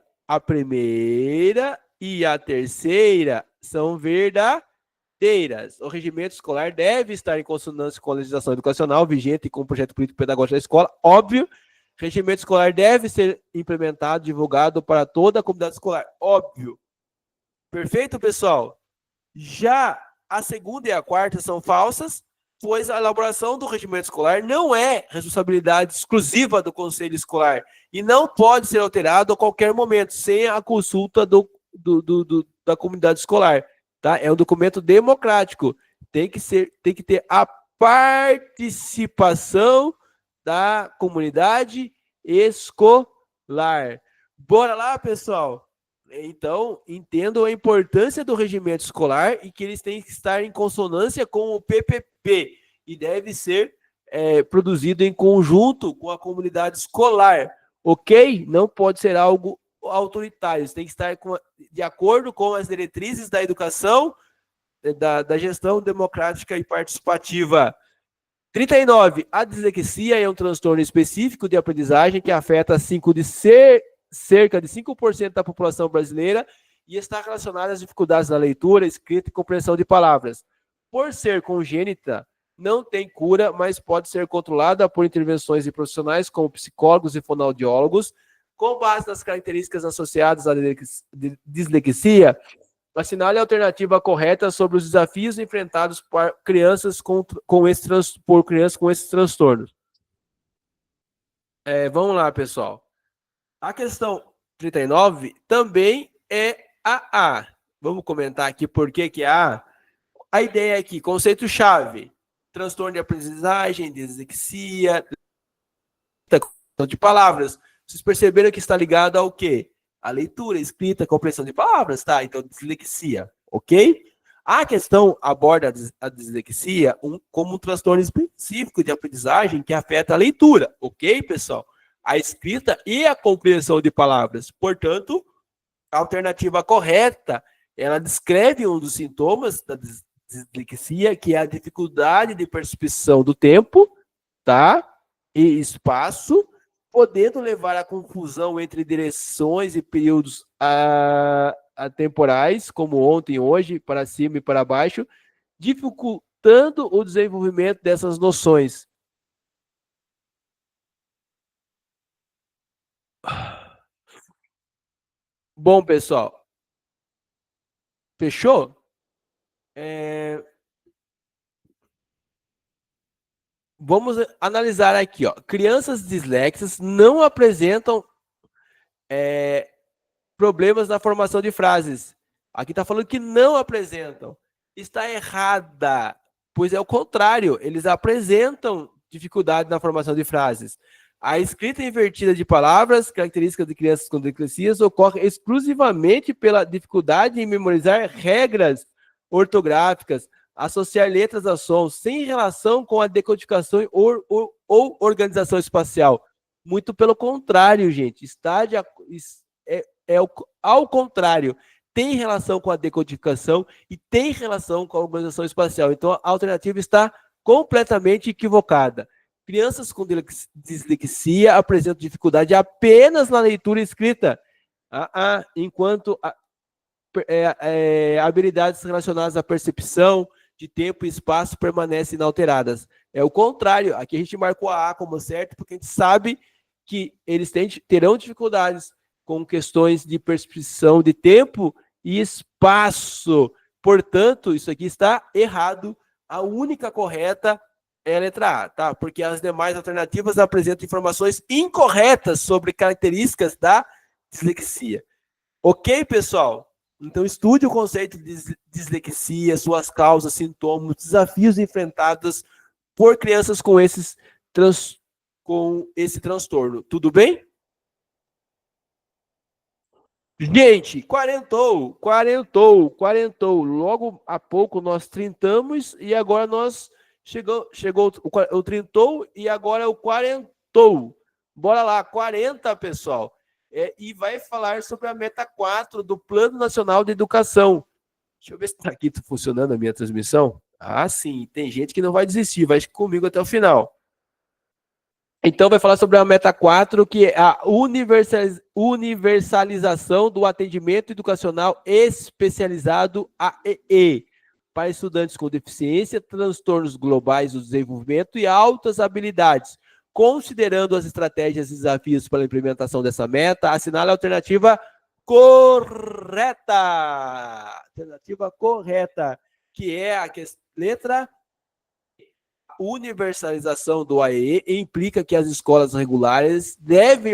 são verdadeiras. O regimento escolar deve estar em consonância com a legislação educacional vigente e com o projeto político-pedagógico da escola. Óbvio, regimento escolar deve ser implementado, divulgado para toda a comunidade escolar. Óbvio. Perfeito, pessoal? Já a segunda e a quarta são falsas, pois a elaboração do regimento escolar não é responsabilidade exclusiva do conselho escolar e não pode ser alterado a qualquer momento, sem a consulta da comunidade escolar. Tá? É um documento democrático. Tem que ter a participação da comunidade escolar. Bora lá, pessoal? Então, entendam a importância do regimento escolar e que eles têm que estar em consonância com o PPP e deve ser produzido em conjunto com a comunidade escolar, ok? Não pode ser algo autoritário, tem que estar de acordo com as diretrizes da educação, da gestão democrática e participativa. 39. A dislexia é um transtorno específico de aprendizagem que afeta cerca de 5% da população brasileira e está relacionada às dificuldades na leitura, escrita e compreensão de palavras. Por ser congênita, não tem cura, mas pode ser controlada por intervenções de profissionais como psicólogos e fonoaudiólogos. Com base nas características associadas à dislexia, assinale a alternativa correta sobre os desafios enfrentados por crianças com esses transtornos. Vamos lá, pessoal. A questão 39 também é a A. Vamos comentar aqui por que é A. A ideia aqui, conceito-chave, transtorno de aprendizagem, dislexia, de palavras. Vocês perceberam que está ligado ao quê? A leitura, escrita, compreensão de palavras, tá? Então, dislexia, ok? A questão aborda a dislexia como um transtorno específico de aprendizagem que afeta a leitura, ok, pessoal? A escrita e a compreensão de palavras. Portanto, a alternativa correta, ela descreve um dos sintomas da dislexia, que é a dificuldade de percepção do tempo, tá? E espaço, podendo levar à confusão entre direções e períodos atemporais, como ontem e hoje, para cima e para baixo, dificultando o desenvolvimento dessas noções. Bom, pessoal, fechou? Vamos analisar aqui, ó. Crianças dislexas não apresentam problemas na formação de frases. Aqui está falando que não apresentam. Está errada, pois é o contrário. Eles apresentam dificuldade na formação de frases. A escrita invertida de palavras, características de crianças com dislexias, ocorre exclusivamente pela dificuldade em memorizar regras ortográficas, associar letras a sons, sem relação com a decodificação ou organização espacial. Muito pelo contrário, gente. Ao contrário, tem relação com a decodificação e tem relação com a organização espacial. Então, a alternativa está completamente equivocada. Crianças com dislexia apresentam dificuldade apenas na leitura e escrita, enquanto habilidades relacionadas à percepção de tempo e espaço permanecem inalteradas. É o contrário. Aqui a gente marcou a A como certo, porque a gente sabe que eles terão dificuldades com questões de percepção de tempo e espaço. Portanto, isso aqui está errado. A única correta é a letra A, tá? Porque as demais alternativas apresentam informações incorretas sobre características da dislexia. Ok, pessoal? Então, estude o conceito de dislexia, suas causas, sintomas, desafios enfrentados por crianças com com esse transtorno. Tudo bem? Gente, quarentou. Logo a pouco nós trintamos e agora nós chegou o trintou e agora é o quarentou. Bora lá, 40, pessoal. E vai falar sobre a meta 4 do Plano Nacional de Educação. Deixa eu ver se está aqui funcionando a minha transmissão. Ah, sim, tem gente que não vai desistir, vai comigo até o final. Então, vai falar sobre a meta 4, que é a universalização do atendimento educacional especializado AEE para estudantes com deficiência, transtornos globais do desenvolvimento e altas habilidades. Considerando as estratégias e desafios para a implementação dessa meta, assinale a alternativa correta. Alternativa correta, que é a letra universalização do AEE implica que as escolas regulares devem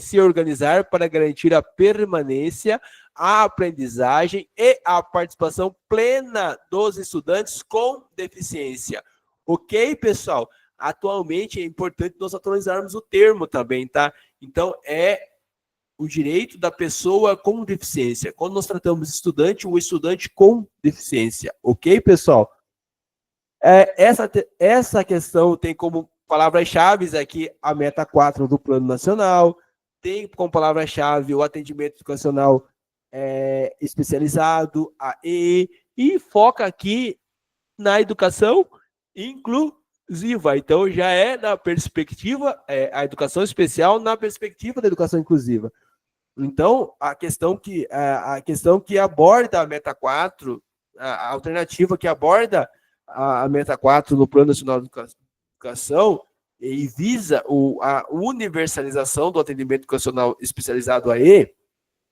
se organizar para garantir a permanência, a aprendizagem e a participação plena dos estudantes com deficiência. Ok, pessoal? Atualmente é importante nós atualizarmos o termo também, tá? Então, é o direito da pessoa com deficiência. Quando nós tratamos estudante, o estudante com deficiência. Ok, pessoal? Essa questão tem como palavras-chave aqui a meta 4 do Plano Nacional, tem como palavra-chave o atendimento educacional especializado, a EE, e foca aqui na educação inclusiva. Então, já é na perspectiva, a educação especial na perspectiva da educação inclusiva. Então, a questão que aborda a meta 4, a alternativa que aborda a meta 4 no Plano Nacional de Educação e visa a universalização do atendimento educacional especializado AE,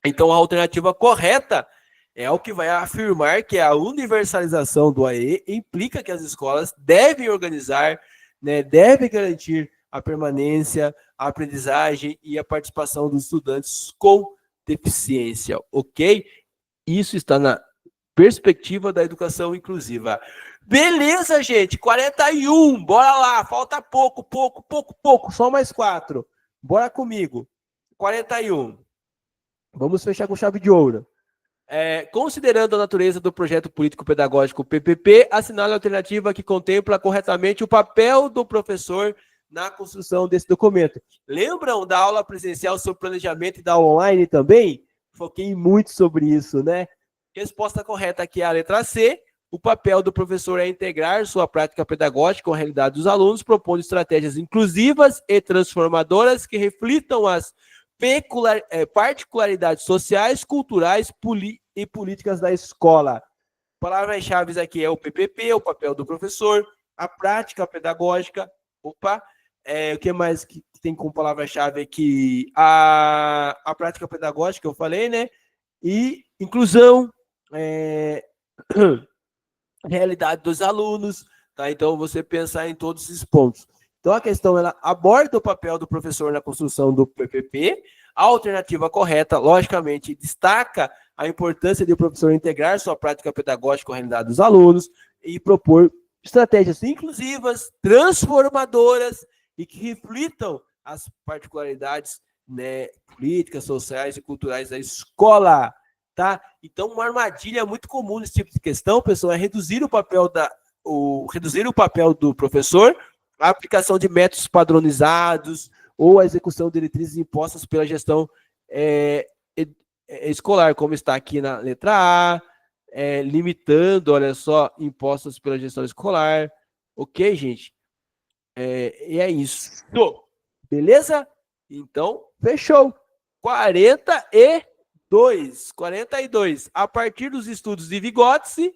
então a alternativa correta é o que vai afirmar que a universalização do AE implica que as escolas devem organizar, né, devem garantir a permanência, a aprendizagem e a participação dos estudantes com deficiência, ok? Isso está na perspectiva da educação inclusiva. Beleza, gente, 41, bora lá, falta pouco, só mais 4. Bora comigo. 41. Vamos fechar com chave de ouro. Considerando a natureza do projeto político-pedagógico PPP, assinale a alternativa que contempla corretamente o papel do professor na construção desse documento. Lembram da aula presencial sobre planejamento e da online também? Foquei muito sobre isso, né? Resposta correta aqui é a letra C. O papel do professor é integrar sua prática pedagógica com a realidade dos alunos, propondo estratégias inclusivas e transformadoras que reflitam as particularidades sociais, culturais e políticas da escola. Palavras-chave aqui é o PPP, o papel do professor, a prática pedagógica, o que mais que tem como palavra-chave aqui? A prática pedagógica, eu falei, né? E inclusão, realidade dos alunos, tá? Então, você pensar em todos esses pontos. Então, a questão, ela aborda o papel do professor na construção do PPP. A alternativa correta, logicamente, destaca a importância de o professor integrar sua prática pedagógica com a realidade dos alunos e propor estratégias inclusivas, transformadoras e que reflitam as particularidades, né, políticas, sociais e culturais da escola. Tá? Então, uma armadilha muito comum nesse tipo de questão, pessoal, é reduzir o papel do professor, a aplicação de métodos padronizados ou a execução de diretrizes impostas pela gestão escolar, como está aqui na letra A, limitando, olha só, impostas pela gestão escolar. Ok, gente? E é isso. Beleza? Então, fechou. 42. A partir dos estudos de Vygotsky,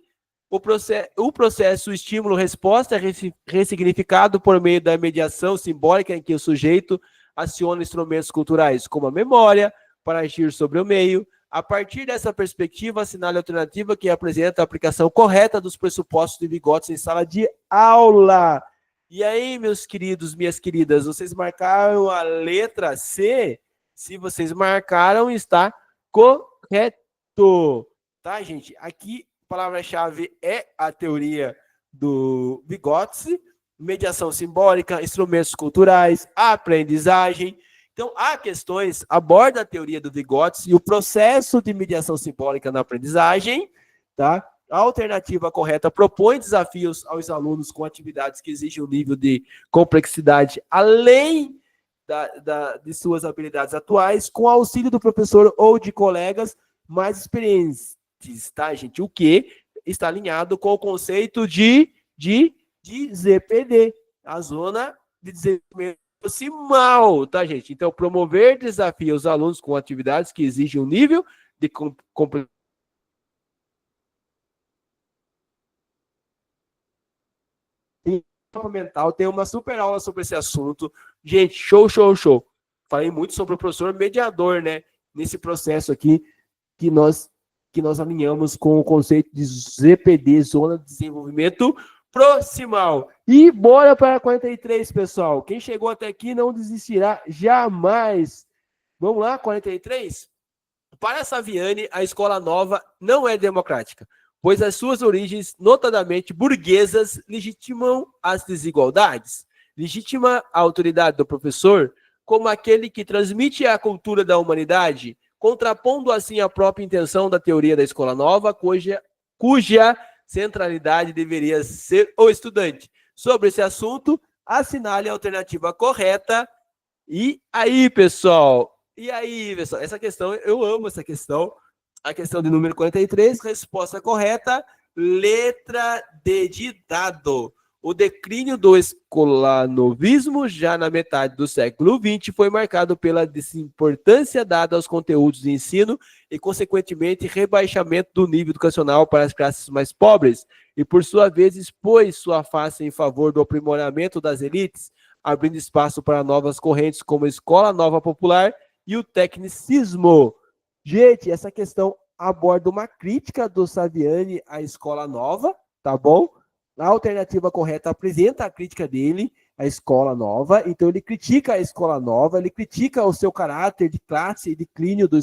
o processo estímulo-resposta é ressignificado por meio da mediação simbólica em que o sujeito aciona instrumentos culturais, como a memória, para agir sobre o meio. A partir dessa perspectiva, assinale a alternativa que apresenta a aplicação correta dos pressupostos de Vygotsky em sala de aula. E aí, meus queridos, minhas queridas, vocês marcaram a letra C? Se vocês marcaram, está correto. Correto. Tá, gente? Aqui, a palavra-chave é a teoria do Vygotsky, mediação simbólica, instrumentos culturais, aprendizagem. Então, há questões, aborda a teoria do Vygotsky e o processo de mediação simbólica na aprendizagem, tá? A alternativa correta propõe desafios aos alunos com atividades que exigem um nível de complexidade além de suas habilidades atuais, com auxílio do professor ou de colegas mais experientes, tá, gente? O que está alinhado com o conceito de ZPD, a zona de desenvolvimento proximal, tá, gente? Então, promover desafios aos alunos com atividades que exigem um nível de complexidade mental. Tem uma super aula sobre esse assunto. Gente, show, show, show. Falei muito sobre o professor mediador, né? Nesse processo aqui que nós alinhamos com o conceito de ZPD, Zona de Desenvolvimento Proximal. E bora para 43, pessoal. Quem chegou até aqui não desistirá jamais. Vamos lá, 43? Para Saviani, a escola nova não é democrática, pois as suas origens, notadamente burguesas, legitimam as desigualdades. Legitima a autoridade do professor como aquele que transmite a cultura da humanidade, contrapondo assim a própria intenção da teoria da escola nova, cuja centralidade deveria ser o estudante. Sobre esse assunto, assinale a alternativa correta. E aí, pessoal? Essa questão, eu amo essa questão. A questão de número 43, resposta correta, letra D de dado. O declínio do escolanovismo, já na metade do século XX, foi marcado pela desimportância dada aos conteúdos de ensino e, consequentemente, rebaixamento do nível educacional para as classes mais pobres e, por sua vez, expôs sua face em favor do aprimoramento das elites, abrindo espaço para novas correntes como a escola nova popular e o tecnicismo. Gente, essa questão aborda uma crítica do Saviani à escola nova, tá bom? A alternativa correta apresenta a crítica dele à escola nova, então ele critica a escola nova, ele critica o seu caráter de classe e declínio do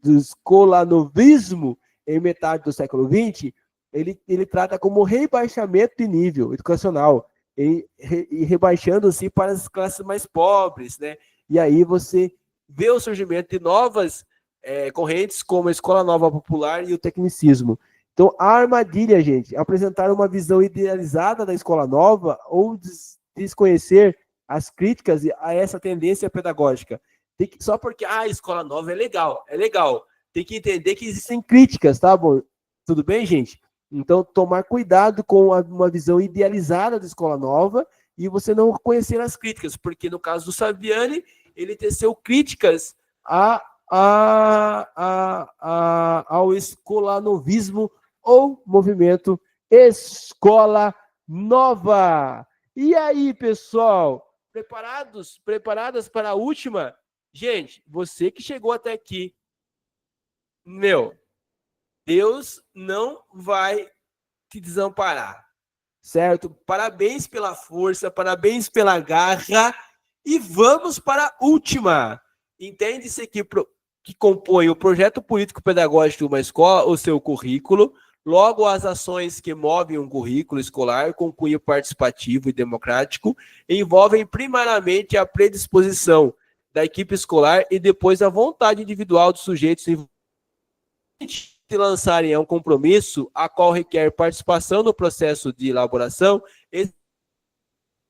escolanovismo em metade do século XX, ele trata como rebaixamento de nível educacional, e rebaixando-se para as classes mais pobres, né? E aí você vê o surgimento de novas correntes como a escola nova popular e o tecnicismo. Então, a armadilha, gente, apresentar uma visão idealizada da escola nova ou desconhecer as críticas a essa tendência pedagógica. Só porque a escola nova é legal. Tem que entender que existem críticas, tá bom? Tudo bem, gente? Então, tomar cuidado com uma visão idealizada da escola nova e você não conhecer as críticas, porque no caso do Saviani, ele teceu críticas ao escolanovismo ou movimento Escola Nova. E aí, pessoal? Preparadas para a última? Gente, você que chegou até aqui, Deus não vai te desamparar, certo? Parabéns pela força, parabéns pela garra e vamos para a última. Entende-se que compõe o projeto político-pedagógico de uma escola, o seu currículo, logo as ações que movem um currículo escolar com cunho participativo e democrático envolvem primariamente a predisposição da equipe escolar e depois a vontade individual dos sujeitos envolvidos se lançarem a um compromisso a qual requer participação no processo de elaboração e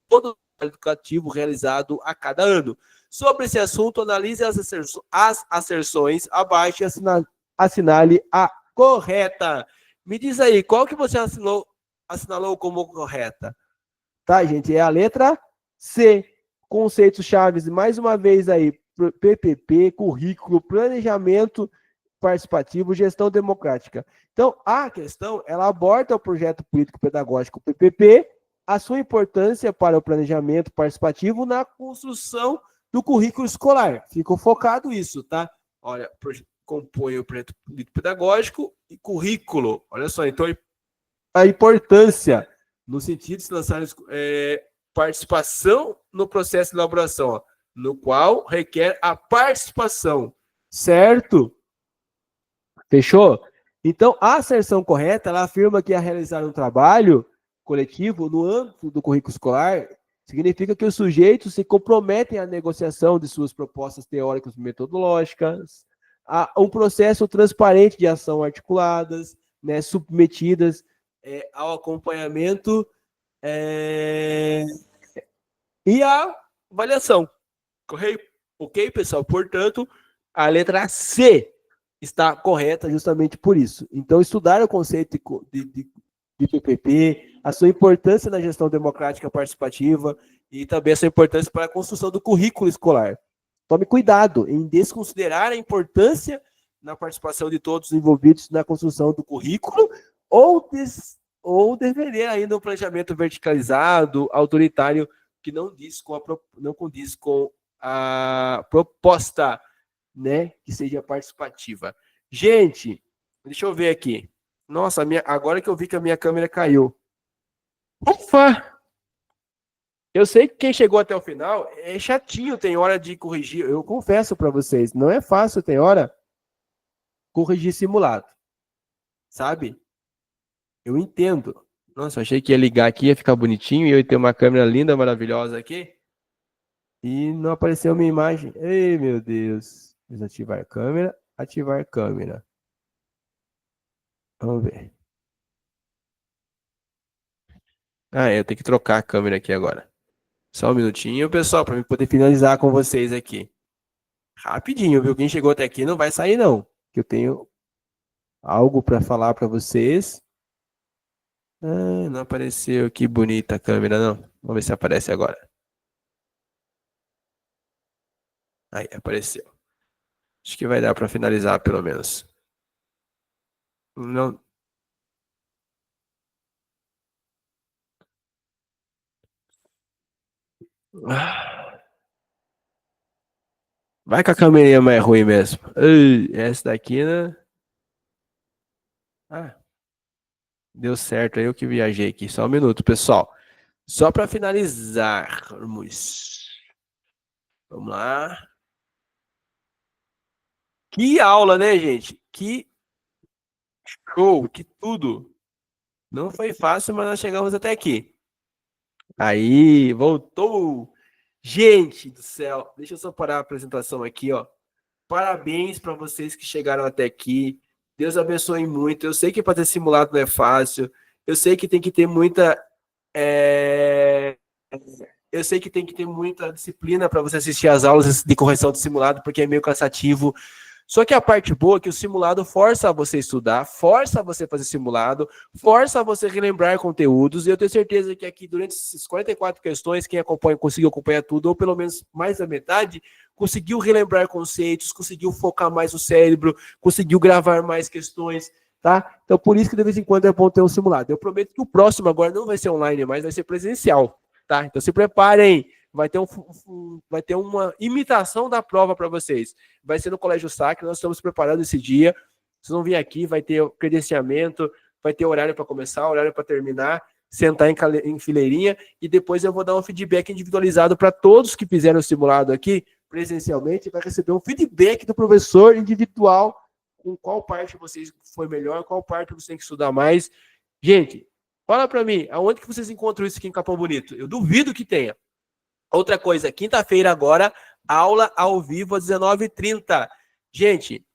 todo o educativo realizado a cada ano. Sobre esse assunto, analise as asserções abaixo e assinale a correta. Me diz aí, qual que você assinalou como correta? Tá, gente? É a letra C. Conceitos chaves, mais uma vez aí, PPP, currículo, planejamento participativo, gestão democrática. Então, a questão, ela aborda o projeto político-pedagógico PPP, a sua importância para o planejamento participativo na construção do currículo escolar. Ficou focado isso, tá? Olha, compõe o projeto político-pedagógico e currículo. Olha só, então a importância no sentido de se lançar participação no processo de elaboração, ó, no qual requer a participação, certo? Fechou? Então, a asserção correta, ela afirma que a realizar um trabalho coletivo no âmbito do currículo escolar significa que os sujeitos se comprometem à negociação de suas propostas teóricas e metodológicas, a um processo transparente de ação articuladas, né, submetidas ao acompanhamento e à avaliação. Ok, pessoal? Portanto, a letra C está correta justamente por isso. Então, estudar o conceito de PPP, a sua importância na gestão democrática participativa e também a sua importância para a construção do currículo escolar. Tome cuidado em desconsiderar a importância na participação de todos os envolvidos na construção do currículo ou defender ainda um planejamento verticalizado, autoritário, que não condiz com a proposta, né, que seja participativa. Gente, deixa eu ver aqui. Nossa, agora que eu vi que a minha câmera caiu. Ufa! Eu sei que quem chegou até o final é chatinho, tem hora de corrigir. Eu confesso para vocês, não é fácil, tem hora, corrigir simulado. Sabe? Eu entendo. Nossa, eu achei que ia ligar aqui, ia ficar bonitinho, e eu ia ter uma câmera linda, maravilhosa aqui. E não apareceu minha imagem. Ei, meu Deus. Desativar câmera, ativar câmera. Vamos ver. Eu tenho que trocar a câmera aqui agora. Só um minutinho, pessoal, para eu poder finalizar com vocês aqui. Rapidinho, viu? Quem chegou até aqui não vai sair, não. Que eu tenho algo para falar para vocês. Não apareceu. Que bonita a câmera, não. Vamos ver se aparece agora. Aí, apareceu. Acho que vai dar para finalizar, pelo menos. Não. Vai que a câmera mais ruim mesmo. Essa daqui, né? Deu certo. Eu que viajei aqui. Só um minuto, pessoal. Só para finalizarmos. Vamos lá. Que aula, né, gente? Que show, que tudo. Não foi fácil, mas nós chegamos até aqui. Aí, voltou. Gente do céu, deixa eu só parar a apresentação aqui, ó. Parabéns para vocês que chegaram até aqui. Deus abençoe muito. Eu sei que para ter simulado não é fácil. Eu sei que tem que ter muita. Eu sei que tem que ter muita disciplina para você assistir às aulas de correção de simulado, porque é meio cansativo. Só que a parte boa é que o simulado força você a estudar, força você a fazer simulado, força você a relembrar conteúdos, e eu tenho certeza que aqui, durante essas 44 questões, quem acompanha conseguiu acompanhar tudo, ou pelo menos mais da metade, conseguiu relembrar conceitos, conseguiu focar mais o cérebro, conseguiu gravar mais questões, tá? Então, por isso que de vez em quando é bom ter um simulado. Eu prometo que o próximo agora não vai ser online, mas vai ser presencial, tá? Então, se preparem. Vai ter uma imitação da prova para vocês. Vai ser no Colégio Sacre, nós estamos preparando esse dia. Vocês vão vir aqui, vai ter credenciamento, vai ter horário para começar, horário para terminar, sentar em fileirinha, e depois eu vou dar um feedback individualizado para todos que fizeram o simulado aqui, presencialmente, vai receber um feedback do professor individual, com qual parte vocês foi melhor, qual parte você tem que estudar mais. Gente, fala para mim, aonde que vocês encontram isso aqui em Capão Bonito? Eu duvido que tenha. Outra coisa, quinta-feira agora, aula ao vivo às 19h30. Gente,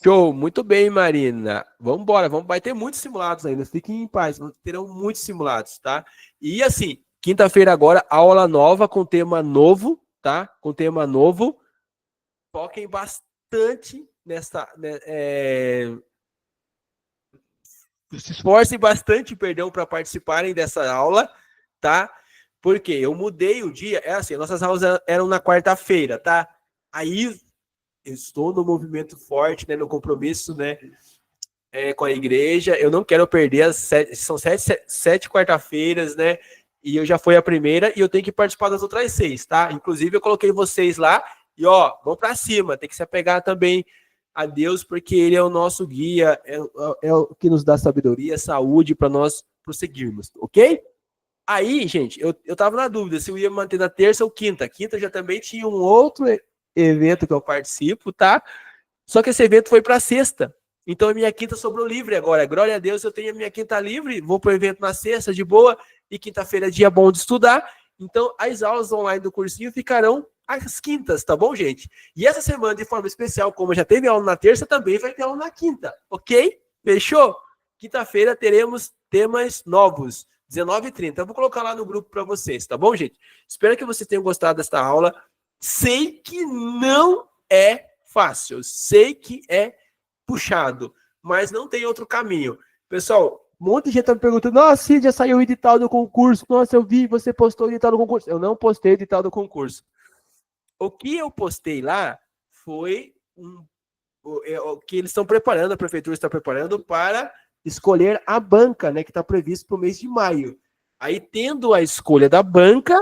show, muito bem, Marina. Vamos embora, vai ter muitos simulados ainda, fiquem em paz, terão muitos simulados, tá? E assim, quinta-feira agora, aula nova com tema novo, tá? Com tema novo. Foquem bastante nessa... Se esforcem bastante, perdão, para participarem dessa aula, tá? Porque eu mudei o dia, assim, nossas aulas eram na quarta-feira, tá? Aí eu estou no movimento forte, né, no compromisso, né, com a igreja. Eu não quero perder são sete quarta-feiras, né? E eu já fui a primeira e eu tenho que participar das outras 6, tá? Inclusive eu coloquei vocês lá e ó, vamos para cima. Tem que se apegar também a Deus, porque Ele é o nosso guia, é o que nos dá sabedoria, saúde para nós prosseguirmos, ok? Aí, gente, eu tava na dúvida se eu ia manter na terça ou quinta. Quinta já também tinha um outro evento que eu participo, tá? Só que esse evento foi para sexta. Então a minha quinta sobrou livre agora. Glória a Deus, eu tenho a minha quinta livre. Vou para o evento na sexta, de boa. E quinta-feira é dia bom de estudar. Então as aulas online do cursinho ficarão às quintas, tá bom, gente? E essa semana, de forma especial, como já teve aula na terça, também vai ter aula na quinta, ok? Fechou? Quinta-feira teremos temas novos, 19h30. Eu vou colocar lá no grupo para vocês, tá bom, gente? Espero que vocês tenham gostado desta aula. Sei que não é fácil, sei que é puxado, mas não tem outro caminho. Pessoal, um monte de gente tá me perguntando: nossa, Cid, já saiu o edital do concurso. Nossa, eu vi, você postou o edital do concurso. Eu não postei o edital do concurso. O que eu postei lá foi o que eles estão preparando, a prefeitura está preparando para escolher a banca, né, que está previsto para o mês de maio. Aí, tendo a escolha da banca,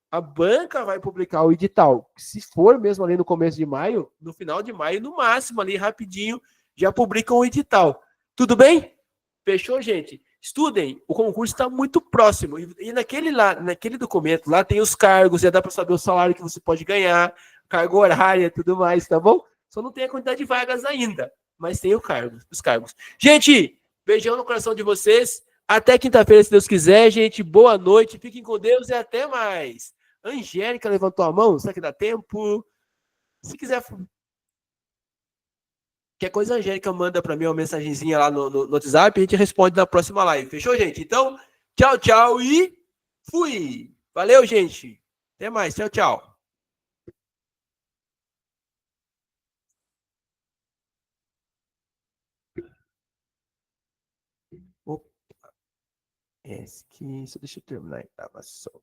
a banca vai publicar o edital. Se for mesmo ali no começo de maio, no final de maio, no máximo ali rapidinho, já publicam o edital. Tudo bem? Fechou, gente? Estudem, o concurso está muito próximo. E naquele documento lá tem os cargos, já dá para saber o salário que você pode ganhar, carga horária e tudo mais, tá bom? Só não tem a quantidade de vagas ainda, mas tem os cargos. Gente, beijão no coração de vocês. Até quinta-feira, se Deus quiser, gente. Boa noite, fiquem com Deus e até mais. Angélica levantou a mão, será que dá tempo? Se quiser, qualquer coisa, a Angélica manda para mim uma mensagenzinha lá no WhatsApp e a gente responde na próxima live. Fechou, gente? Então, tchau, tchau e fui! Valeu, gente! Até mais, tchau, tchau. Opa, esse aqui, só deixa eu terminar a gravação.